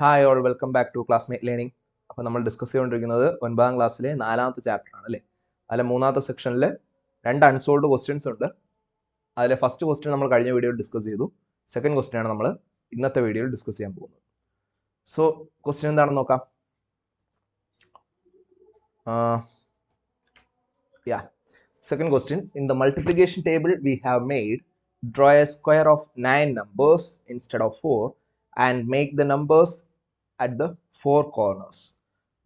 Hi all, welcome back to classmate learning. അപ്പോൾ നമ്മൾ discuss ചെയ്തുകൊണ്ടിരിക്കുന്നത് 9ാം ക്ലാസ്സിലെ 4ാമത്തെ ചാപ്റ്ററാണ് അല്ലേ. അതിലെ 3ാമത്തെ സെക്ഷനിൽ 2 അൺസോൾവ്ഡ് ക്വസ്റ്റ്യൻസ് ഉണ്ട്. അതിലെ ഫസ്റ്റ് ക്വസ്റ്റ്യൻ നമ്മൾ കഴിഞ്ഞ വീഡിയോയിൽ ഡിസ്കസ് ചെയ്തു. സെക്കൻഡ് ക്വസ്റ്റ്യൻ ആണ് നമ്മൾ ഇന്നത്തെ വീഡിയോയിൽ ഡിസ്കസ് ചെയ്യാൻ പോകുന്നത്. സോ ക്വസ്റ്റ്യൻ എന്താണെന്ന് നോക്കാം. Second question, in the multiplication table we have made, draw a square of 9 numbers instead of 4 and make the numbers at the 4 corners.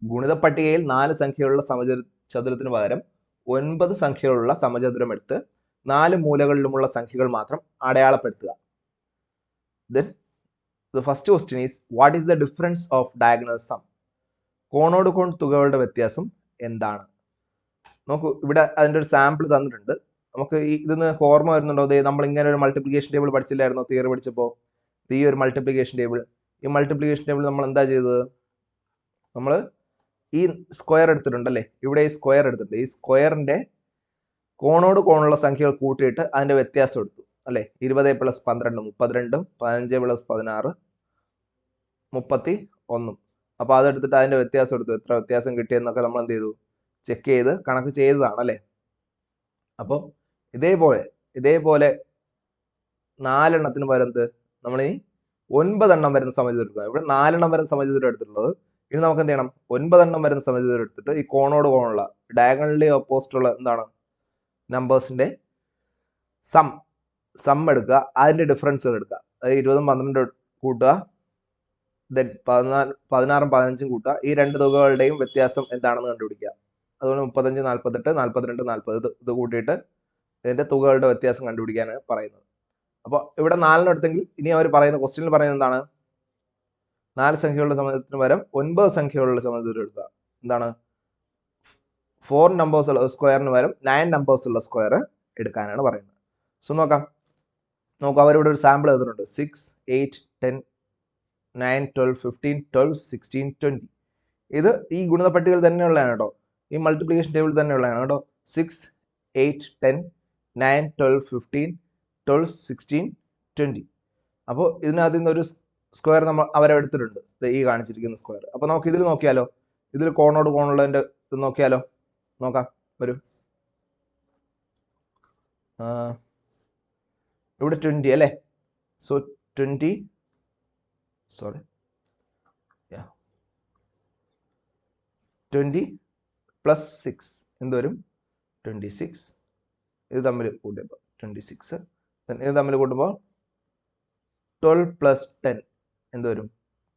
ഗുണിത പട്ടികയിൽ 4 സംഖ്യകളുള്ള സമചതുരത്തിന് പകരം 9 സംഖ്യകളുള്ള സമചതുരം എടുത്ത് 4 മൂലകളിലുമുള്ള സംഖ്യകൾ മാത്രം അടയാളപ്പെടുത്തുക. Then the first question is, what is the difference of diagonal sum? കോണോട് കോൺ തുകകളുടെ വ്യത്യാസം എന്താണ്? നോക്കൂ, ഇവിടെ അതിൻ്റെ ഒരു സാമ്പിൾ തന്നിട്ടുണ്ട്. നമുക്ക് ഇതിന്ന് ഓർമ്മ വരുന്നുണ്ടോ? അതെ, നമ്മൾ ഇങ്ങനെ ഒരു മൾട്ടിപ്ലിക്കേഷൻ ടേബിൾ പഠിച്ചില്ലായിരുന്നോ തിയറി പഠിച്ചപ്പോൾ? ഈ ഒരു മൾട്ടിപ്ലിക്കേഷൻ ടേബിൾ നമ്മൾ എന്താ ചെയ്തത്? നമ്മൾ ഈ സ്ക്വയർ എടുത്തിട്ടുണ്ടല്ലേ, ഇവിടെ ഈ സ്ക്വയർ എടുത്തിട്ടുണ്ട്. ഈ സ്ക്വയറിന്റെ കോണോട് കോണുള്ള സംഖ്യകൾ കൂട്ടിയിട്ട് അതിന്റെ വ്യത്യാസം എടുത്തു അല്ലേ. 20 + 12 32, 15 + 16 31. അപ്പൊ അതെടുത്തിട്ട് അതിന്റെ വ്യത്യാസം എടുത്തു. എത്ര വ്യത്യാസം കിട്ടിയെന്നൊക്കെ നമ്മൾ എന്ത് ചെയ്തു? ചെക്ക് ചെയ്ത് കണക്ക് ചെയ്തതാണ് അല്ലേ. അപ്പോൾ ഇതേപോലെ 4 എണ്ണത്തിന് വരുന്നത് നമ്മൾ ഈ 9 എണ്ണം വരുന്ന സമചതുരം എടുക്കുക. ഇവിടെ 4 എണ്ണം വരുന്ന സമചതുരം എടുത്തിട്ടുള്ളത്. ഇനി നമുക്ക് എന്ത് ചെയ്യണം? 9 എണ്ണം വരുന്ന സമചതുരം എടുത്തിട്ട് ഈ കോണോട് കോണുള്ള ഡയഗണലി ഓപ്പോസിറ്റ് ഉള്ള എന്താണ് നമ്പേഴ്സിന്റെ സം എടുക്കുക, അതിന്റെ ഡിഫറൻസുകൾ എടുക്കുക. അതായത് 20ഉം 12 കൂട്ടുക, ദെൻ 16ഉം 15ഉം കൂട്ടുക. ഈ രണ്ട് തുകകളുടെയും വ്യത്യാസം എന്താണെന്ന് കണ്ടുപിടിക്കുക. അതുകൊണ്ട് 35, 48, 42, 40 ഇത് കൂട്ടിയിട്ട് ഇതിന്റെ തുകകളുടെ വ്യത്യാസം കണ്ടുപിടിക്കാനാണ് പറയുന്നത്. അപ്പോൾ ഇവിടെ 4 എടുത്തെങ്കിൽ ഇനി അവർ പറയുന്ന ക്വസ്റ്റ്യനിൽ പറയുന്നത് എന്താണ്? 4 സംഖ്യകളുടെ സമചതുരത്തിന് പകരം 9 സംഖ്യകളുടെ സമചതുരം എടുക്കുക. എന്താണ്? 4 നമ്പേഴ്സ് ഉള്ള സ്ക്വയറിന് പകരം 9 നമ്പേഴ്സ് ഉള്ള സ്ക്വയർ എടുക്കാനാണ് പറയുന്നത്. സോ നോക്കാം, അവരിവിടെ ഒരു സാമ്പിൾ തന്നിട്ടുണ്ട്. 6, 8, 10, 9, 12, 15, 12, 16, 20. ഇത് ഈ ഗുണിത പട്ടികയിൽ തന്നെയുള്ളതാണ് കേട്ടോ. ഈ മൾട്ടിപ്ലിക്കേഷൻ ടേബിൾ തന്നെയുള്ളതാണ് കേട്ടോ. 6, 8, 10, 9, 12, 15, 12, 16, 20. അപ്പോൾ ഇതിനകത്ത് നിന്ന് ഒരു സ്ക്വയർ നമ്മൾ അവരെടുത്തിട്ടുണ്ട്, ഈ കാണിച്ചിരിക്കുന്ന സ്ക്വയർ. അപ്പോൾ നമുക്ക് ഇതിൽ നോക്കിയാലോ? ഇതിൽ കോണോട് കോണുള്ളതിൻ്റെ ഇത് നോക്കിയാലോ? നോക്കാം, വരും. ഇവിടെ 20 അല്ലേ. സോ 20 + 6 എന്തുവരും? 26. ഇത് തമ്മിൽ കൂട്ടിയപ്പോൾ 26. ഇത് തമ്മിൽ കൂട്ടുമ്പോൾ 12 + 10 എന്തുവരും?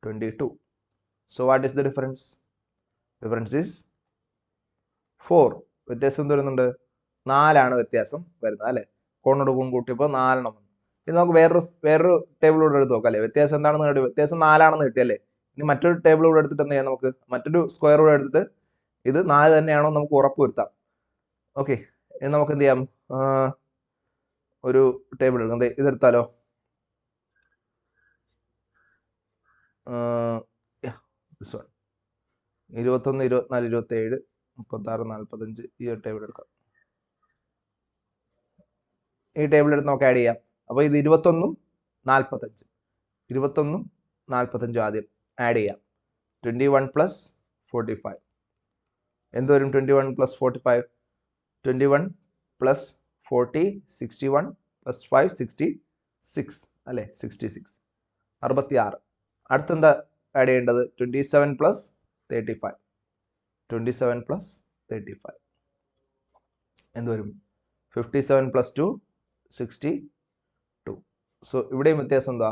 22. So what is the difference? Difference is 4. വ്യത്യാസം എന്ത് വരുന്നുണ്ട്? 4 വ്യത്യാസം വരുന്നത് അല്ലേ. കോണോട് കോൺ കൂട്ടിയപ്പോൾ 4 എണ്ണം വന്നു. ഇനി നമുക്ക് വേറൊരു ടേബിൾ കൂടെ എടുത്ത് നോക്കാം അല്ലേ. വ്യത്യാസം എന്താണെന്ന് കിട്ടി? വ്യത്യാസം 4 കിട്ടിയല്ലേ. ഇനി മറ്റൊരു ടേബിൾ കൂടെ എടുത്തിട്ട് എന്ത് ചെയ്യാം? നമുക്ക് മറ്റൊരു സ്ക്വയർ കൂടെ എടുത്തിട്ട് ഇത് 4 തന്നെയാണോ നമുക്ക് ഉറപ്പ് വരുത്താം. ഓക്കെ, ഇനി നമുക്ക് എന്ത് ചെയ്യാം? ഒരു ടേബിൾ എടുക്കാം. ഇതെടുത്താലോ? 21, 24, 27, 36, 45 ഈ ഒരു ടേബിൾ എടുക്കാം. ഈ ടേബിൾ എടുത്ത് നമുക്ക് ആഡ് ചെയ്യാം. അപ്പോൾ ഇത് 21ഉം 45 ആദ്യം ആഡ് ചെയ്യാം. 21 + 45 എന്തുവരും? 21 + 45 21 + 40 61 + 5 66 അല്ലേ. 66 66. അടുത്തെന്താ ആഡ് ചെയ്യേണ്ടത്? 27 + 35 27 + 35 എന്തുവരും? 57 + 2 62. സോ ഇവിടെയും വ്യത്യാസം എന്താ?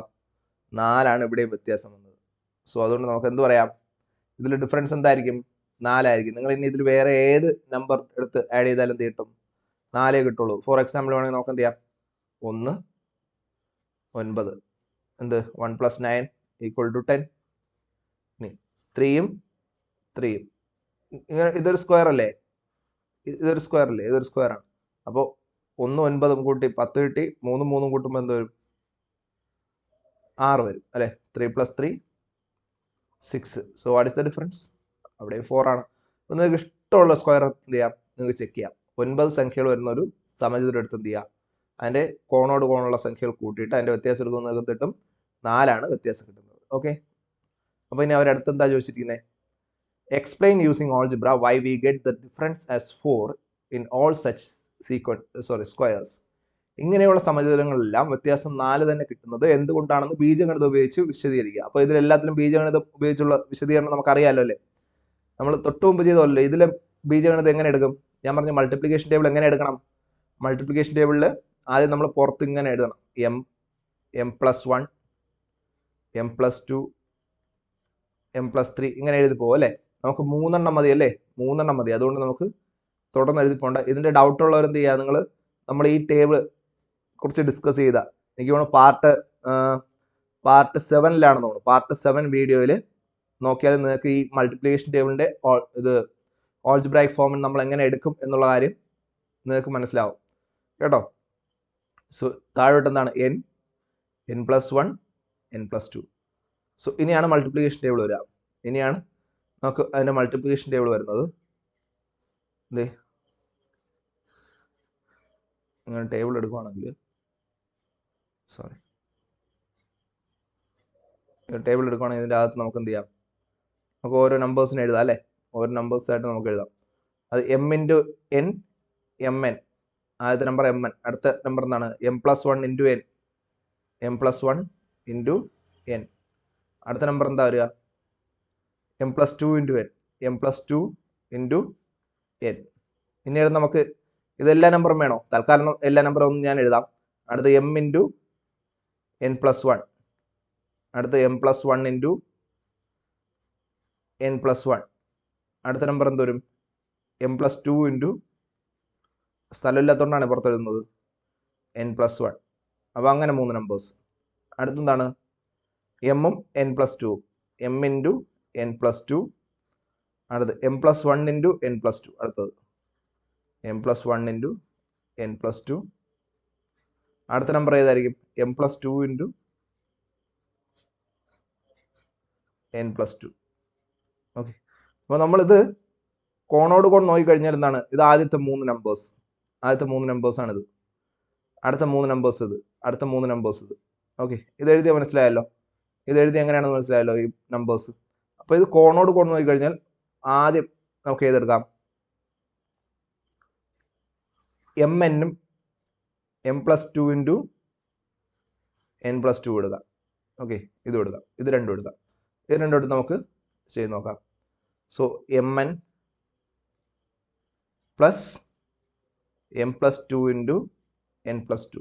4 ഇവിടെയും വ്യത്യാസം വന്നത്. സോ അതുകൊണ്ട് നമുക്ക് എന്ത് പറയാം? ഇതിൽ ഡിഫറൻസ് എന്തായിരിക്കും? 4 ആയിരിക്കും. നിങ്ങൾ ഇനി ഇതിൽ വേറെ ഏത് നമ്പർ എടുത്ത് ആഡ് ചെയ്താലും എന്ത് കിട്ടും? 4 കിട്ടുള്ളൂ. ഫോർ എക്സാമ്പിൾ വേണമെങ്കിൽ നമുക്ക് എന്ത് ചെയ്യാം? 1, 9 എന്ത്? 1 + 9 = 10. 3ഉം 3ഉം ഇങ്ങനെ ഇതൊരു സ്ക്വയർ അല്ലേ. ഇതൊരു സ്ക്വയർ ആണ്. അപ്പോൾ 1, 9 കൂട്ടി 10 കിട്ടി. 3, 3 കൂട്ടുമ്പോൾ എന്ത് വരും? 6 വരും അല്ലേ. 3 + 3 6. So what is the difference? അവിടെ 4 ആണ്. അപ്പോൾ നിങ്ങൾക്ക് ഇഷ്ടമുള്ള സ്ക്വയർ എന്ത് ചെയ്യാം? നിങ്ങൾക്ക് ചെക്ക് ചെയ്യാം. 9 സംഖ്യകൾ വരുന്ന ഒരു സമചതുരം എടുത്ത് എന്ത് ചെയ്യാം? അതിന്റെ കോണോട് കോണുള്ള സംഖ്യകൾ കൂട്ടിയിട്ട് അതിന്റെ വ്യത്യാസം എടുക്കുന്നത് കിട്ടും. 4 വ്യത്യാസം കിട്ടുന്നത്. ഓക്കെ, അപ്പോൾ ഇനി അവരടുത്ത് എന്താ ചോദിച്ചിരിക്കുന്നത്? Explain using algebra why we get the difference as 4 in all such squares. ഇങ്ങനെയുള്ള സമചതുരങ്ങളെല്ലാം വ്യത്യാസം 4 തന്നെ കിട്ടുന്നത് എന്തുകൊണ്ടാണെന്ന് ബീജഗണിതം ഉപയോഗിച്ച് വിശദീകരിക്കുക. അപ്പോൾ ഇതിലെല്ലാത്തിലും ബീജഗണിതം ഉപയോഗിച്ചുള്ള വിശദീകരണം നമുക്കറിയാമല്ലോ അല്ലേ? നമ്മൾ തൊട്ട് മുമ്പ് ചെയ്തതല്ലേ. ഇതിലെ ബീജഗണിതം എങ്ങനെ എടുക്കും? ഞാൻ പറഞ്ഞു മൾട്ടിപ്ലിക്കേഷൻ ടേബിൾ എങ്ങനെ എടുക്കണം. മൾട്ടിപ്ലിക്കേഷൻ ടേബിളിൽ ആദ്യം നമ്മൾ പുറത്ത് ഇങ്ങനെ എഴുതണം. m+1 m+2 m+3 ഇങ്ങനെ എഴുതി പോകും അല്ലേ? നമുക്ക് 3 എണ്ണം മതി അല്ലേ? 3 എണ്ണം മതി. അതുകൊണ്ട് നമുക്ക് തുടർന്ന് എഴുതി പോകണ്ട. ഇതിന്റെ ഡൗട്ട് ഉള്ളവർ എന്ത് ചെയ്യുക? നിങ്ങൾ നമ്മൾ ഈ ടേബിൾ കുറിച്ച് ഡിസ്കസ് ചെയ്ത എനിക്ക് തോന്നുന്നു പാർട്ട് 7-ലാണെന്ന് തോന്നുന്നു. പാർട്ട് 7 വീഡിയോയിൽ നോക്കിയാൽ നിങ്ങൾക്ക് ഈ മൾട്ടിപ്ലിക്കേഷൻ ടേബിളിന്റെ ഇത് ഓൾജിബ്രായിക് ഫോമിൽ നമ്മൾ എങ്ങനെ എടുക്കും എന്നുള്ള കാര്യം നിങ്ങൾക്ക് മനസ്സിലാവും കേട്ടോ. സോ താഴോട്ട് എന്താണ്? n+1 n+2. സോ ഇനിയാണ് മൾട്ടിപ്ലിക്കേഷൻ ടേബിൾ വരിക. ഇനിയാണ് നമുക്ക് അതിന്റെ മൾട്ടിപ്ലിക്കേഷൻ ടേബിൾ വരുന്നത്. ഇങ്ങനെ ടേബിൾ എടുക്കുവാണെങ്കിൽ ടേബിൾ എടുക്കുകയാണെങ്കിൽ ഇതിൻ്റെ അകത്ത് നമുക്ക് എന്ത് ചെയ്യാം? നമുക്ക് ഓരോ നമ്പേഴ്സിനെ എഴുതാം അല്ലേ? ഓരോ നമ്പേഴ്സായിട്ട് നമുക്ക് എഴുതാം. അത് m×n mn, ആദ്യത്തെ നമ്പർ mn, അടുത്ത നമ്പർ എന്താണ്? m+1 × n, m+1 × n. അടുത്ത നമ്പർ എന്താ വരിക? m+2 × n, m+2 × n. പിന്നീട് നമുക്ക് ഇതെല്ലാ നമ്പറും വേണോ? തൽക്കാലം എല്ലാ നമ്പറും ഒന്നും ഞാൻ എഴുതാം. അടുത്ത m×n+1, അടുത്ത m+1 × n+1. അടുത്ത നമ്പർ എന്തോരും? m+2 × സ്ഥലമില്ലാത്തതുകൊണ്ടാണ് പുറത്തെഴുതുന്നത് n+1. അപ്പോൾ അങ്ങനെ 3 നമ്പേഴ്സ്. അടുത്തെന്താണ്? m-ഉം n+2, m × n+2. അടുത്ത് m+1 × n+2. അടുത്തത് m+1 × n+2. അടുത്ത നമ്പർ ഏതായിരിക്കും? m+2 × n+2. ഓക്കെ. അപ്പോൾ നമ്മളിത് കോണോട് കോൺ നോക്കിക്കഴിഞ്ഞാൽ എന്താണ്? ഇത് ആദ്യത്തെ 3 നമ്പേഴ്സ്. ആദ്യത്തെ 3 നമ്പേഴ്സാണിത്. അടുത്ത 3 നമ്പേഴ്സ് ഇത്. അടുത്ത 3 നമ്പേഴ്സ് ഇത്. ഓക്കെ. ഇത് എഴുതിയ മനസ്സിലായല്ലോ? ഇത് എഴുതി എങ്ങനെയാണെന്ന് മനസ്സിലായല്ലോ ഈ നമ്പേഴ്സ്. അപ്പോൾ ഇത് കോണോട് കോൺ നോക്കിക്കഴിഞ്ഞാൽ ആദ്യം നമുക്ക് ഏതെടുക്കാം? mn-ഉം m+2 × n+2 എടുക്കാം. ഓക്കെ. ഇത് എടുക്കാം. ഇത് രണ്ടും എടുക്കാം. ഇത് രണ്ടും എടുത്ത് നമുക്ക് ചെയ്ത് നോക്കാം. So mn + m+2 × n+2.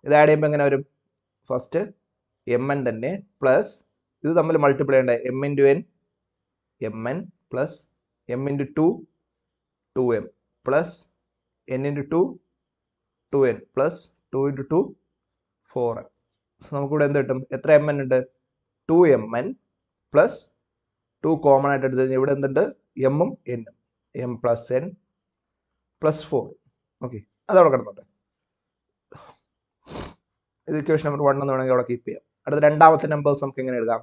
ഇത് ആഡ് ചെയ്യുമ്പോൾ എങ്ങനെ വരും? ഫസ്റ്റ് mn തന്നെ പ്ലസ് ഇത് തമ്മിൽ മൾട്ടിപ്ലൈ ചെയ്യേണ്ട m×n mn plus m×2 2m plus n×2 2n plus 2 × 2 4n. So നമുക്കിവിടെ എന്ത് കിട്ടും? എത്ര mn ഉണ്ട്? 2mn പ്ലസ് 2 കോമൺ ആയിട്ട് എടുത്തു കഴിഞ്ഞാൽ ഇവിടെ എന്തുണ്ട്? m-ഉം n-ഉം, m+n + 4. ഓക്കെ. അതവിടെ കിടന്നോട്ടെ. ഇത് ഇക്വേഷൻ നമ്പർ 1 എന്ന് വേണമെങ്കിൽ അവിടെ കീപ്പ് ചെയ്യാം. അടുത്ത രണ്ടാമത്തെ നമ്പേഴ്സ് നമുക്ക് എങ്ങനെ എഴുതാം?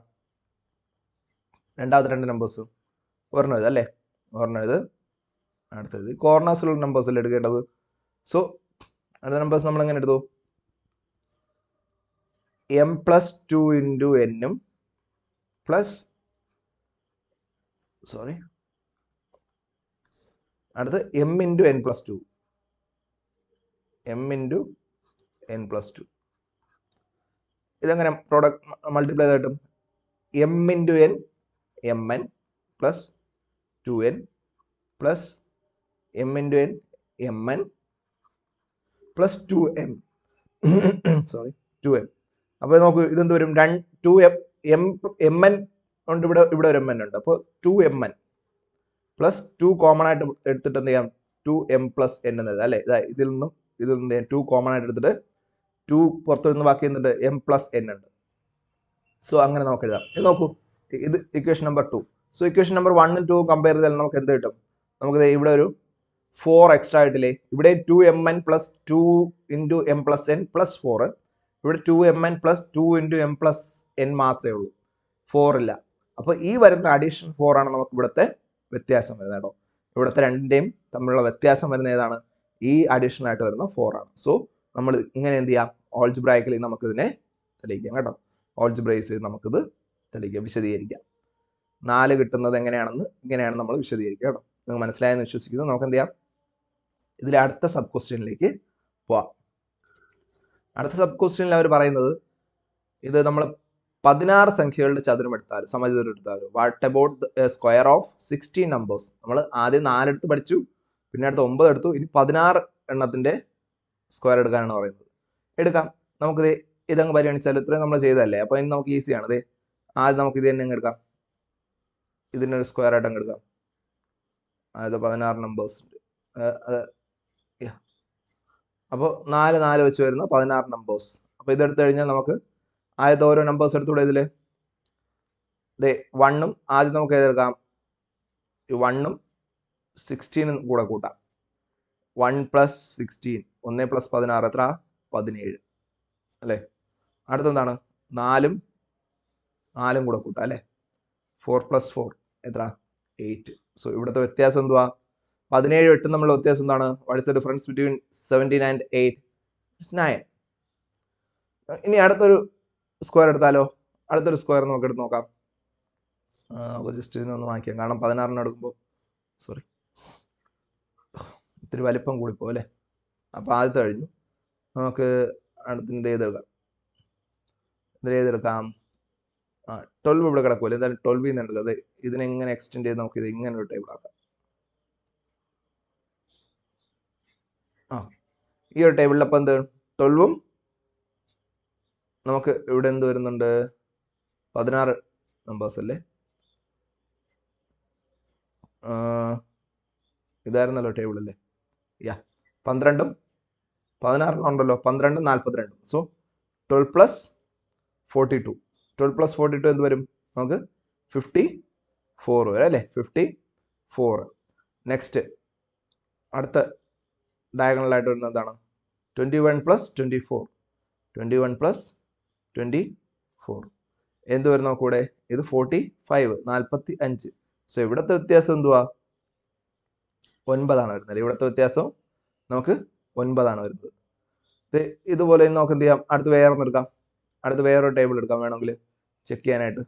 രണ്ടാമത്തെ 2 നമ്പേഴ്സ് ഒരെണ്ണം ഇത് അല്ലേ? ഒരെണ്ണം ഇത്, അടുത്തത് കോർണേഴ്സിലുള്ള നമ്പേഴ്സ് അല്ലേ എടുക്കേണ്ടത്. സോ അടുത്ത നമ്പേഴ്സ് നമ്മൾ എങ്ങനെ എടുത്തു? m+2 × n-ഉം പ്ലസ് അടുത്ത് m×n+2, m×n+2. ഇതെങ്ങനെ പ്രോഡക്റ്റ് മൾട്ടിപ്ലൈ ചെയ്തിട്ടും? m×n mn plus 2n plus m×n mn plus 2m 2m. അപ്പോൾ നോക്കൂ ഇതെന്ത് വരും? 2m mn ഉണ്ട്, ഇവിടെ ഒരു mn ഉണ്ട്. അപ്പോൾ 2mn പ്ലസ് 2 കോമൺ ആയിട്ട് എടുത്തിട്ട് എന്ത് ചെയ്യാം? 2m + n എന്ന് എഴുതാം അല്ലേ? ഇതിൽ നിന്നും 2 കോമൺ ആയിട്ട് എടുത്തിട്ട് 2 പുറത്തു നിന്ന് ബാക്കി എന്തുണ്ട്? m + n ഉണ്ട്. സോ അങ്ങനെ നമുക്ക് എഴുതാം. ഇത് നോക്കൂ, ഇത് equation number 2. So equation number 1 ഉം 2 കമ്പയർ ചെയ്താൽ നമുക്ക് എന്ത് കിട്ടും? നമുക്ക് ഇവിടെ ഒരു 4 എക്സ്ട്രാ ആയിട്ടില്ലേ? ഇവിടെ 2mn + 2 × m + n + 4. ഇവിടെ 2mn + 2 × m + n മാത്രമേ ഉള്ളൂ, 4 ഇല്ല. അപ്പോൾ ഈ വരുന്ന അഡീഷൻ 4 ആണ് നമുക്ക് ഇവിടുത്തെ വ്യത്യാസം വരുന്നത് കേട്ടോ. ഇവിടുത്തെ രണ്ടിൻ്റെയും തമ്മിലുള്ള വ്യത്യാസം വരുന്ന ഏതാണ്? ഈ അഡീഷണൽ ആയിട്ട് വരുന്ന 4 ആണ്. സോ നമ്മൾ ഇങ്ങനെ എന്ത് ചെയ്യാം? ഓൾജിബ്രായിക്കലി നമുക്കിതിനെ തെളിയിക്കാം കേട്ടോ. ഓൾജിബ്രൈസ് ചെയ്ത് നമുക്കിത് തെളിയിക്കാം, വിശദീകരിക്കാം. 4 കിട്ടുന്നത് എങ്ങനെയാണെന്ന് ഇങ്ങനെയാണ് നമ്മൾ വിശദീകരിക്കുക കേട്ടോ. നിങ്ങൾക്ക് മനസ്സിലായെന്ന് വിശ്വസിക്കുന്നു. നമുക്ക് എന്ത് ചെയ്യാം, ഇതിൽ അടുത്ത സബ് ക്വസ്റ്റ്യനിലേക്ക് പോവാം. അടുത്ത സബ് ക്വസ്റ്റ്യനിൽ അവർ പറയുന്നത് ഇത് നമ്മൾ 16 സംഖ്യകളുടെ ചതുരം എടുത്താലും സമചതുരം എടുത്താലും what about square of 16 numbers. നമ്മൾ ആദ്യം 4 എടുത്ത് പഠിച്ചു, പിന്നെ അടുത്ത് 9 എടുത്തു, ഇനി 16 എണ്ണത്തിന്റെ സ്ക്വയർ എടുക്കാനാണ് പറയുന്നത്. എടുക്കാം. നമുക്കിത് ഇതങ്ങ് പരിഗണിച്ചാൽ ഇത്രയും നമ്മൾ ചെയ്തതല്ലേ, അപ്പോൾ ഇനി നമുക്ക് ഈസിയാണ്. ഇത് ആദ്യം നമുക്ക് ഇത് തന്നെ അങ്ങ് എടുക്കാം, ഇതിനൊരു സ്ക്വയർ ആയിട്ട് അങ്ങ് എടുക്കാം. അതായത് 16 നമ്പേഴ്സ് ഉണ്ട്. അപ്പോൾ 4 4 വെച്ച് വരുന്ന 16 നമ്പേഴ്സ്. അപ്പോൾ ഇതെടുത്തു കഴിഞ്ഞാൽ നമുക്ക് ആദ്യത്തെ ഓരോ നമ്പേഴ്സ് എടുത്തുകൂടെ ഇതിൽ. ഇതേ 1ഉം ആദ്യം നമുക്ക് ഏതെടുക്കാം, ഈ 1ഉം 16 കൂടെ കൂട്ടാം. 1 + 16, 1 + 16 എത്ര? 17 അല്ലേ. അടുത്തെന്താണ്, 4ഉം 4ഉം കൂടെ കൂട്ടാം അല്ലേ. 4 + 4 എത്ര? 8. സോ ഇവിടുത്തെ വ്യത്യാസം എന്തുവാ? 17 8 തമ്മിലുള്ള വ്യത്യാസം എന്താണ്? What is the difference between 17 and 8? It's 9. ഇനി അടുത്തൊരു സ്ക്വയർ എടുത്താലോ. അടുത്തൊരു സ്ക്വയർ നമുക്ക് എടുത്ത് നോക്കാം. ജസ്റ്റ് ഇതിനൊന്ന് വാങ്ങിക്കാം, കാരണം 16 എടുക്കുമ്പോൾ സോറി ഇത്തിരി വലിപ്പം കൂടിപ്പോ അല്ലേ. അപ്പോൾ ആദ്യത്തെ കഴിഞ്ഞു. നമുക്ക് അടുത്തത് ഏതെടുക്കാം, ഏതെടുക്കാം? 12 ഇവിടെ കിടക്കുമല്ലോ, എന്തായാലും 12 നിന്ന് എടുക്കുക. അതെ, ഇതിനെങ്ങനെ എക്സ്റ്റെൻഡ് ചെയ്ത് നമുക്ക് ഇത് ഇങ്ങനെ ഒരു ടേബിൾ ആക്കാം. ഈ ഒരു ടേബിളിൽ അപ്പം എന്ത് 12ഉം നമുക്ക് ഇവിടെ എന്ത് വരുന്നുണ്ട്? 16 നമ്പേഴ്സ് അല്ലേ. ഇതായിരുന്നല്ലോ ടേബിൾ അല്ലേ. 12ഉം 16 ഉണ്ടല്ലോ, 12ഉം 42. സോ 12 + 42. 12 + 42 എന്ത് വരും? നമുക്ക് 54 വരും അല്ലേ. 54. നെക്സ്റ്റ് അടുത്ത ഡയഗണലായിട്ട് വരുന്നത് എന്താണ്? 21 + 24. 21 + 24 എന്ത് വരുന്ന കൂടെ? ഇത് 45, 45. സോ ഇവിടുത്തെ വ്യത്യാസം എന്തുവാ? 9 ആണ് വരുന്നത്. ഇവിടുത്തെ വ്യത്യാസം നമുക്ക് 9 ആണ് വരുന്നത്. ഇതുപോലെ നമുക്ക് എന്ത് ചെയ്യാം, അടുത്ത് വേറെ എടുക്കാം. അടുത്ത് വേറൊരു ടേബിൾ എടുക്കാം വേണമെങ്കിൽ ചെക്ക് ചെയ്യാനായിട്ട്.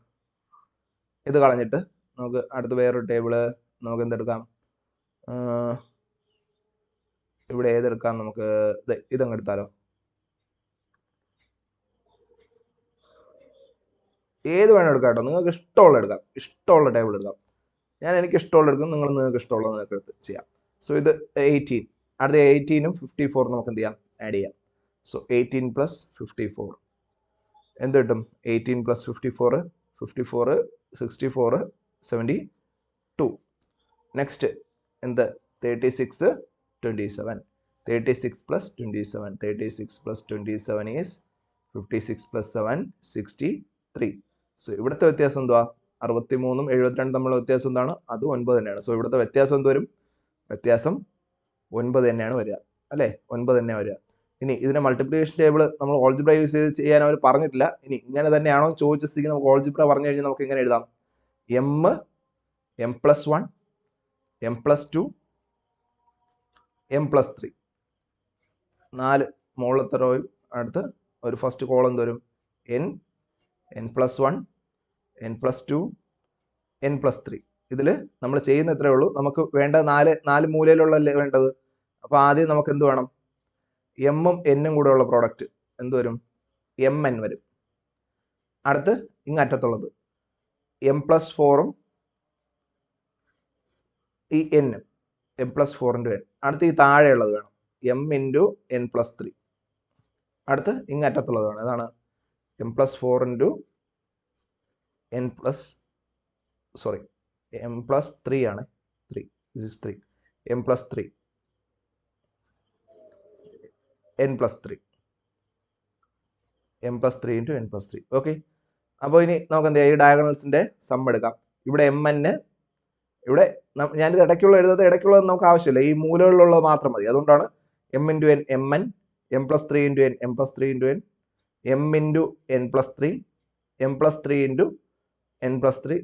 ഇത് കളഞ്ഞിട്ട് നമുക്ക് അടുത്ത് വേറൊരു ടേബിള് നമുക്ക് എന്തെടുക്കാം, ഇവിടെ ഏതെടുക്കാം? നമുക്ക് ഇതങ്ങ് എടുത്താലോ. ഏത് വേണം എടുക്കാം കേട്ടോ, നിങ്ങൾക്ക് ഇഷ്ടമുള്ള എടുക്കാം, ഇഷ്ടമുള്ള ടേബിൾ എടുക്കാം. ഞാൻ എനിക്ക് ഇഷ്ടമുള്ള എടുക്കും, നിങ്ങൾക്ക് ഇഷ്ടമുള്ളത് നിങ്ങൾക്ക് എടുത്ത് ചെയ്യാം. സോ ഇത് 18. അടുത്ത 18ഉം 54 നമുക്ക് എന്ത് ചെയ്യാം, ആഡ് ചെയ്യാം. സോ 18 + 54 എന്ത് കിട്ടും? 18 + 54, 54, 64, 72. നെക്സ്റ്റ് എന്ത്? 36, 27. 36 + 27, 36 + 27 ഈസ് 56 + 7, 63. സോ ഇവിടുത്തെ വ്യത്യാസം എന്തുവാ? 63ഉം 72 തമ്മിലുള്ള വ്യത്യാസം എന്താണ്? അത് 9 തന്നെയാണ്. സോ ഇവിടുത്തെ വ്യത്യാസം എന്ത് വരും? വ്യത്യാസം 9 തന്നെയാണ് വരിക അല്ലേ. 9 തന്നെ വരിക. ഇനി ഇതിന്റെ മൾട്ടിപ്ലിക്കേഷൻ ടേബിൾ നമ്മൾ ഓൾജിബ്ര യൂസ് ചെയ്ത് ചെയ്യാൻ അവർ പറഞ്ഞിട്ടില്ല. ഇനി ഇങ്ങനെ തന്നെയാണോ ചോദിച്ച സ്ഥിതിക്ക് നമുക്ക് ഓൾജിബ്ര പറഞ്ഞു കഴിഞ്ഞാൽ നമുക്ക് എങ്ങനെ എഴുതാം? m m+1, m+2, m+3. 4 മുകളിലത്തെ റോയും അടുത്ത് ഒരു ഫസ്റ്റ് കോളം വരും n, n+1, n+2, n+3. ഇതിൽ നമ്മൾ ചെയ്യുന്ന ഇത്രയേ ഉള്ളൂ. നമുക്ക് വേണ്ട 4 മൂലയിലുള്ളല്ലേ വേണ്ടത്. അപ്പോൾ ആദ്യം നമുക്ക് എന്ത് വേണം? എമ്മും എന്നും കൂടെ ഉള്ള പ്രോഡക്റ്റ് എന്ത് വരും? mn വരും. അടുത്ത് ഇങ്ങറ്റത്തുള്ളത് m+4ഉം ഈ എന്നും m+4 × n. അടുത്ത് ഈ താഴെയുള്ളത് വേണം m × n+3. അടുത്ത് ഇങ്ങറ്റത്തുള്ളത് വേണം. അതാണ് m+4 × m+3 ആണ്. 3. This is 3. m+3, n+3, m+3 × n+3. Okay. അപ്പോൾ ഇനി നമുക്ക് എന്ത് ചെയ്യാം? ഈ ഡയഗണൽസിന്റെ സം എടുക്കാം. ഇവിടെ mn, ഇവിടെ ഞാനിത് ഇടയ്ക്കുള്ള എഴുതാതെ, ഇടയ്ക്കുള്ളത് നമുക്ക് ആവശ്യമില്ല, ഈ മൂലകളിലുള്ളത് മാത്രം മതി. അതുകൊണ്ടാണ് m × n mn, m+3 × n m+3 × n, m × n+3, m+3 × n+3.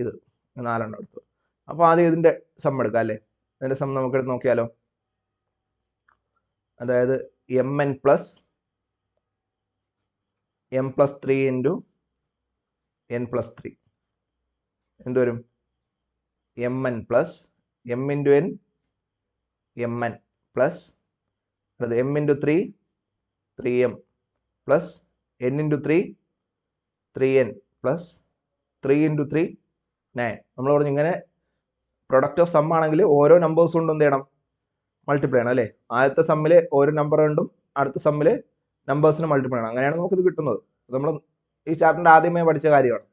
ഇത് 4 എടുത്തു. അപ്പോൾ ആദ്യം ഇതിന്റെ സം എടുക്കാം അല്ലേ. ഇതിന്റെ സം നമുക്ക് എടുത്ത് നോക്കിയാലോ. അതായത് mn + m+3 × n+3. എന്ത് വരും? mn plus m into n mn plus അത് m into 3 3m plus n into 3 3n plus 3 into 3 9. നമ്മൾ പറഞ്ഞു ഇങ്ങനെ പ്രൊഡക്റ്റ് ഓഫ് സം ആണെങ്കിൽ ഓരോ നമ്പേഴ്സ് കൊണ്ട് എന്ത് ചെയ്യണം? മൾട്ടിപ്ലൈ ചെയ്യണം അല്ലേ? ആദ്യത്തെ സമ്മിൽ ഓരോ നമ്പർ കൊണ്ടും അടുത്ത സമ്മിൽ നമ്പേഴ്സിന് മൾട്ടിപ്ലൈ ചെയ്യണം. അങ്ങനെയാണ് നമുക്കിത് കിട്ടുന്നത്. നമ്മൾ ഈ ചാപ്റ്ററിൻ്റെ ആദ്യമേ പഠിച്ച കാര്യമാണ്.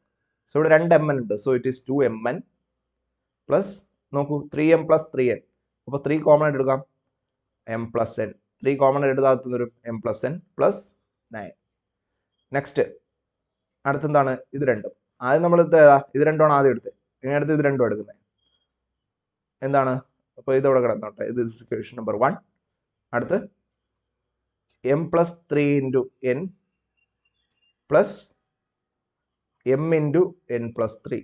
സോ ഇവിടെ 2 mn ഉണ്ട്. So it is 2mn plus നോക്കൂ 3m പ്ലസ് 3n. അപ്പോൾ 3 കോമൺ ആയിട്ട് എടുക്കാം, m പ്ലസ് n. 3 കോമൺ ആയിട്ട് എടുത്താൽ വരും m plus n plus 9. Next അടുത്തെന്താണ്? ഇത് രണ്ടും. ആദ്യം നമ്മൾ ഇത് രണ്ടുമാണ് ആദ്യം എടുത്തത്. ഇങ്ങനെ അടുത്ത് ഇത് രണ്ടും എടുക്കുന്നത് എന്താണ്? അപ്പോൾ ഇതവിടെ കിടന്നോട്ടെ. ഇത് ഇക്വേഷൻ നമ്പർ 1. അടുത്ത് m plus 3 into n plus m into n plus 3.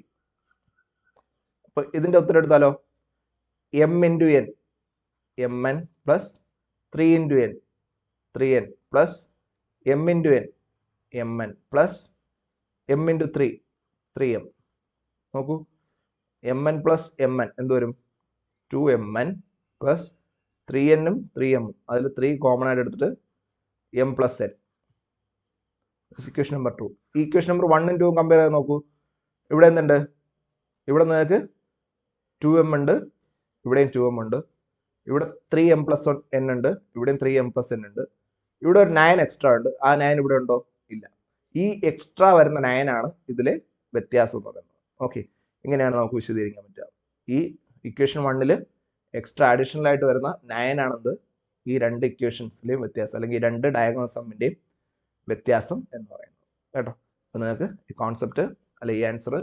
അപ്പോൾ ഇതിൻ്റെ ഉത്തരം എടുത്താലോ? m into n mn plus 3 into n 3n plus m into n mn plus m into 3 3m. നോക്കൂ mn പ്ലസ് mn എന്ത് വരും? 2mn plus 3n ഉം 3m അതിൽ 3 common ആയിട്ട് എടുത്തിട്ട് m plus n. Equation number 2. ഈ ഇക്വേഷൻ നമ്പർ 1 ഉം 2 ഉം കമ്പയർ ചെയ്ത് നോക്കൂ. ഇവിടെ എന്തുണ്ട്? ഇവിടെ നിങ്ങൾക്ക് 2m ഉണ്ട്, ഇവിടെയും 2m ഉണ്ട്. ഇവിടെ 3m പ്ലസ് n ഉണ്ട്, ഇവിടെയും 3m പ്ലസ് n ഉണ്ട്. ഇവിടെ ഒരു 9 എക്സ്ട്രാ ഉണ്ട്. ആ 9 ഇവിടെ ഉണ്ടോ? ഇല്ല. ഈ എക്സ്ട്രാ വരുന്ന 9 ആണ് ഇതിലെ വ്യത്യാസം എന്ന് പറയുന്നത്. ഓക്കെ, ഇങ്ങനെയാണ് നമുക്ക് വിശദീകരിക്കാൻ പറ്റുക. ഈ ഇക്വേഷൻ 1 എക്സ്ട്രാ അഡീഷണൽ ആയിട്ട് വരുന്ന 9 ആണെന്ത് ഈ രണ്ട് ഇക്വേഷൻസിലെയും വ്യത്യാസം, അല്ലെങ്കിൽ ഈ രണ്ട് ഡയഗണൽ സമ്മിൻ്റെയും വ്യത്യാസം എന്ന് പറയുന്നത് കേട്ടോ. അപ്പോൾ നിങ്ങൾക്ക് ഈ കോൺസെപ്റ്റ് അല്ലെ ഈ ആൻസർ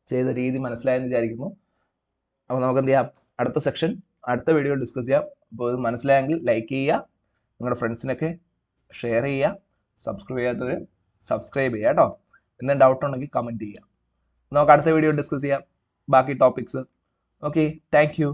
ചെയ്ത രീതി മനസ്സിലായെന്ന് വിചാരിക്കുന്നു. അപ്പോൾ നമുക്ക് എന്ത് ചെയ്യാം? അടുത്ത സെക്ഷൻ അടുത്ത വീഡിയോ ഡിസ്കസ് ചെയ്യാം. അപ്പോൾ ഇത് മനസ്സിലായെങ്കിൽ ലൈക്ക് ചെയ്യുക, നിങ്ങളുടെ ഫ്രണ്ട്സിനൊക്കെ ഷെയർ ചെയ്യുക, സബ്സ്ക്രൈബ് ചെയ്യാത്തവർ സബ്സ്ക്രൈബ് ചെയ്യുക കേട്ടോ. എന്തെങ്കിലും ഡൗട്ട് ഉണ്ടെങ്കിൽ കമൻറ്റ് ചെയ്യുക. നമുക്ക് അടുത്ത വീഡിയോ ഡിസ്കസ് ചെയ്യാം ബാക്കി ടോപ്പിക്സ്. Okay, thank you.